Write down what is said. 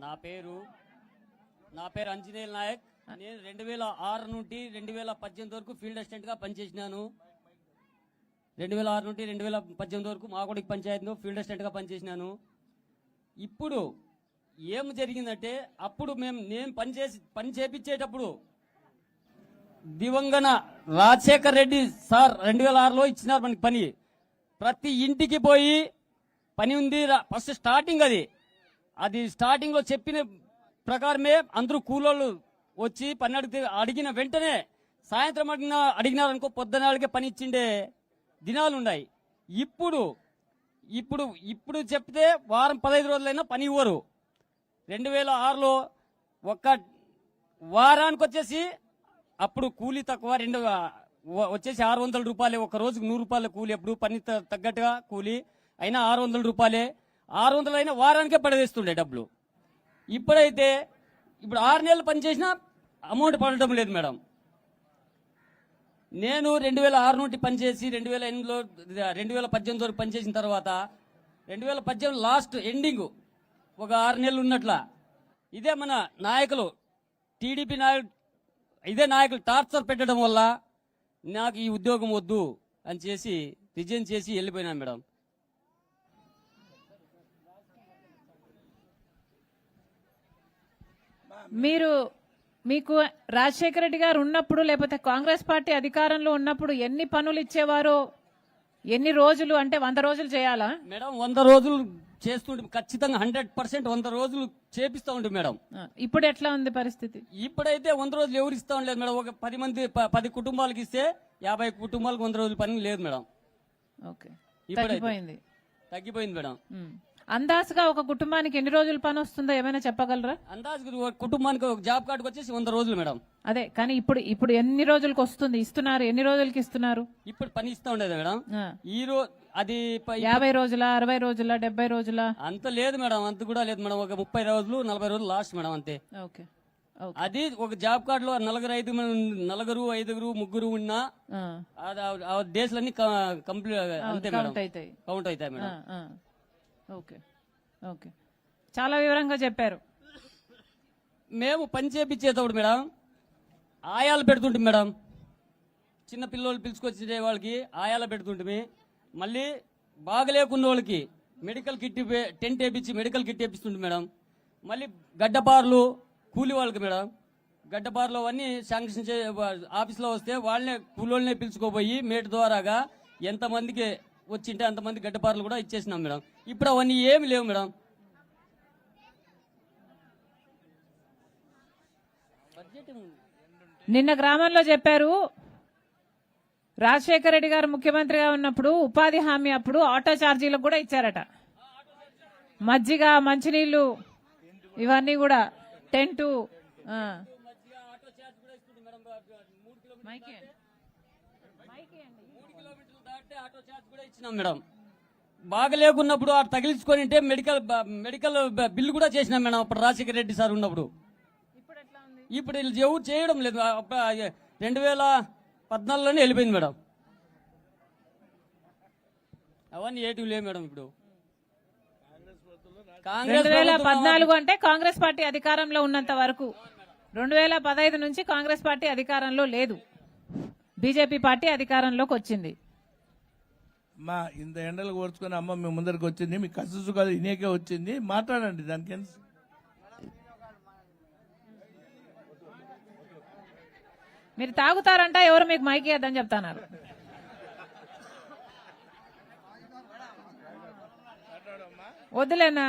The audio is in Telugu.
నా పేరు అంజనేయుల్ నాయక్. నేను 2006 నుండి 2018 వరకు ఫీల్డ్ అసిస్టెంట్ గా పనిచేసినాను. 2006 నుండి 2018 వరకు మాగుడికి పంచాయతీలో ఫీల్డ్ అసిస్టెంట్ గా పనిచేసినాను. ఇప్పుడు ఏం జరిగిందంటే అప్పుడు నేను పని చేపించేటప్పుడు దివంగన రాజశేఖర్ రెడ్డి సార్ 2006లో ఇచ్చినారు మనకి పని. ప్రతి ఇంటికి పోయి పని ఉంది. ఫస్ట్ స్టార్టింగ్ అది స్టార్టింగ్ లో చెప్పిన ప్రకారమే అందరూ కూలోళ్ళు వచ్చి పని అడిగిన వెంటనే సాయంత్రం అడిగినారనుకో పొద్దునాళ్ళకే పని ఇచ్చిండే దినాలు ఉన్నాయి. ఇప్పుడు చెప్తే వారం 15 రోజులైనా పని ఇవ్వరు. 2006లో ఒక్క వారానికి వచ్చేసి అప్పుడు కూలీ తక్కువ వచ్చేసి 600 రూపాయలే. ఒక రోజుకు 100 రూపాయల కూలీ. ఎప్పుడు పని తగ్గట్టుగా కూలీ అయినా 600 రూపాయలే. 600 అయినా వారానికే పడేస్తుండే డబ్బులు. ఇప్పుడు 6 నెలలు పనిచేసినా అమౌంట్ పడటం లేదు మేడం. నేను 2006 నుండి పనిచేసి 2008లో 2018 వరకు పనిచేసిన తర్వాత 2018 లాస్ట్ ఎండింగ్ ఒక 6 నెలలు ఉన్నట్ల ఇదే మన నాయకులు టీడీపీ నాయకులు టార్చర్ పెట్టడం వల్ల నాకు ఈ ఉద్యోగం వద్దు అని చేసి రిజైన్ చేసి వెళ్ళిపోయినా మేడం. మీకు రాజశేఖర రెడ్డి గారు ఉన్నప్పుడు లేకపోతే కాంగ్రెస్ పార్టీ అధికారంలో ఉన్నప్పుడు ఎన్ని పనులు ఇచ్చేవారో, ఎన్ని రోజులు అంటే 100 రోజులు చేయాలా మేడం? 100 రోజులు చేస్తుంటే ఖచ్చితంగా 100% 100 రోజులు చేపిస్తా ఉంటుంది మేడం. ఇప్పుడు ఎట్లా ఉంది పరిస్థితి? ఇప్పుడైతే 100 రోజులు ఎవరు ఇస్తా ఉండలేదు మేడం. ఒక 10 కుటుంబాలకు ఇస్తే 50 కుటుంబాలకు 100 రోజులు పని లేదు మేడం. ఓకే, తగ్గిపోయింది మేడం. అందాజుగా ఒక కుటుంబానికి ఎన్ని రోజులు పని వస్తుందో ఏమైనా చెప్పగలరా? అందాజుగా ఒక కుటుంబానికి ఒక జాబ్ కార్డుకి వచ్చేసి 100 రోజులు మేడం. అదే కానీ ఇప్పుడు ఎన్ని రోజులకు వస్తుంది? ఇస్తున్నారు? ఎన్ని రోజులకి ఇస్తున్నారు? ఇప్పుడు పని ఇస్తా ఉండేది మేడం. ఈ రోజు అది 50 రోజుల 60 రోజుల 70 రోజుల అంత లేదు మేడం. అంత కూడా లేదు మేడం. ఒక 30 రోజులు 40 రోజులు లాస్ట్ మేడం అంతే. ఓకే, అది ఒక జాబ్ కార్డు లో 4 5 ముగ్గురు ఉన్నా డేస్లన్నీ కంప్లీట్ అంతే మేడం, కౌంట్ అవుతాయి మేడం. ఓకే ఓకే, చాలా వివరంగా చెప్పారు. మేము పని చేపించేటప్పుడు మేడం ఆయాలు పెడుతుంటాం మేడం. చిన్న పిల్లలు పిలుచుకొచ్చే వాళ్ళకి ఆయాలు పెడుతుంటే మళ్ళీ బాగలేకున్న వాళ్ళకి మెడికల్ కిట్ టెంట్ వేయించి మెడికల్ కిట్ వేపిస్తుంటాం మేడం. మళ్ళీ గడ్డపార్లు కూలి వాళ్ళకి మేడం. గడ్డపార్లు అవన్నీ శాంక్షన్ ఆఫీస్లో వస్తే వాళ్ళనే కూలోళ్ళనే పిలుచుకోపోయి మేట ద్వారాగా ఎంతమందికి వచ్చింటే అంతమంది గడ్డపార్లు కూడా ఇచ్చేసినాం మేడం. ఇప్పుడు అవన్నీ ఏమి లేవు మేడం. నిన్న గ్రామంలో చెప్పారు, రాజశేఖర రెడ్డి గారు ముఖ్యమంత్రిగా ఉన్నప్పుడు ఉపాధి హామీ అప్పుడు ఆటో ఛార్జీలకు కూడా ఇచ్చారట. మజ్జిగ, మంచినీళ్లు ఇవన్నీ కూడా టెంటు. మేడం బాగా లేకున్నప్పుడు అటు తగిలించుకొని మెడికల్ బిల్లు కూడా చేసినాం మేడం. అప్పుడు రాజశేఖర రెడ్డి సార్ ఉన్నప్పుడు. ఇప్పుడు ఎవరు చేయడం లేదు. 2014లోనే వెళ్ళిపోయింది మేడం. అవన్నీ ఏటివి లేవు మేడం. ఇప్పుడు 2014 అంటే కాంగ్రెస్ పార్టీ అధికారంలో ఉన్నంత వరకు. 2015 నుంచి కాంగ్రెస్ పార్టీ అధికారంలో లేదు, బీజేపీ పార్టీ అధికారంలోకి వచ్చింది. మా ఇంత ఎండలు కోర్చుకొని అమ్మ మీ ముందరికి వచ్చింది, మీ కసు కాదు ఇనేకే వచ్చింది, మాట్లాడండి. దానికి మీరు తాగుతారంట, ఎవరు మీకు మైక్ ఇద్దని చెప్తున్నారు. వద్దులేనా